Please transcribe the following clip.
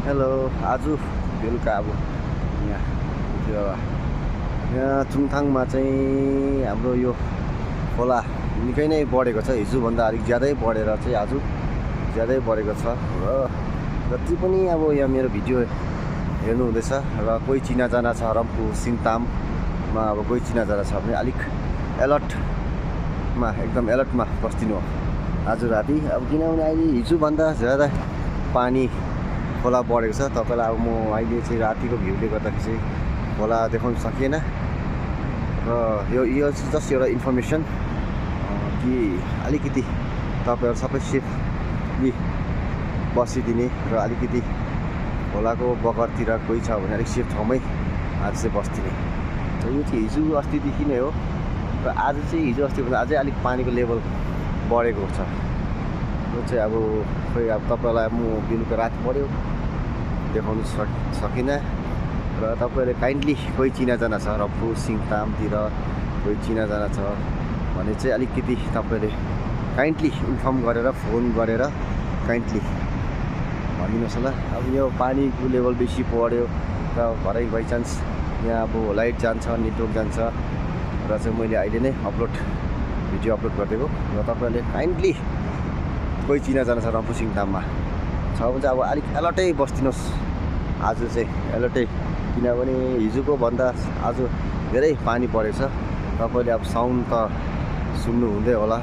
Hello आज बेलुका अब यहाँ चुङथाङमा चाहिँ हाम्रो यो खोला निकै नै बढेको छ। हिजोभन्दा अलिक ज्यादै बढेर चाहिँ आज ज्यादै बढेको छ र जति पनि अब यहाँ मेरो भिडियो हेर्नु हुँदैछ र कोही चिनाजाना छ रम्फू सिङताममा अब कोही चिनाजाना छ भने अलिक एलर्टमा एकदम एलर्टमा बस्दिनु आज राति। अब किनभने अहिले हिजोभन्दा ज्यादा पानी खोला बढेको छ। तपाईँलाई अब म अहिले चाहिँ रातिको भ्यूले गर्दाखेरि चाहिँ खोला देखाउन सकिएन र यो जस्ट एउटा इन्फर्मेसन कि अलिकति तपाईँहरू सबै सेफली बसिदिने र अलिकति खोलाको बगरतिर कोही छ भने अलिक सेफ ठाउँमै आज चाहिँ बस्दिने। र यो चाहिँ हिजो अस्तिदेखि नै हो र आज चाहिँ हिजो अस्तिभन्दा अझै अलिक पानीको लेभल बढेको छ। यो चाहिँ अब खोइ अब तपाईँलाई म बेलुका राति पऱ्यो देखाउनु सकिनँ र तपाईँले काइन्डली कोही चिनाजाना छ रम्फू सिङतामतिर कोही चिनाजाना छ भने चाहिँ अलिकति तपाईँले काइन्डली इन्फर्म गरेर फोन गरेर काइन्डली भनिदिनुहोस् होला। अब यो पानीको लेभल बेसी बढ्यो र भरै बाइचान्स यहाँ अब लाइट जान्छ नेटवर्क जान्छ र चाहिँ मैले अहिले नै भिडियो अपलोड गरिदिएको र तपाईँहरूले काइन्डली कोही चिनाजाना छ रम्फू सिङताममा छ भने चाहिँ अब अलिक एलर्टै बस्दिनुहोस् आज चाहिँ एलर्टै। किनभने हिजोको भन्दा आज धेरै पानी परेको छ। तपाईँले अब साउन्ड त सुन्नु हुँदै होला।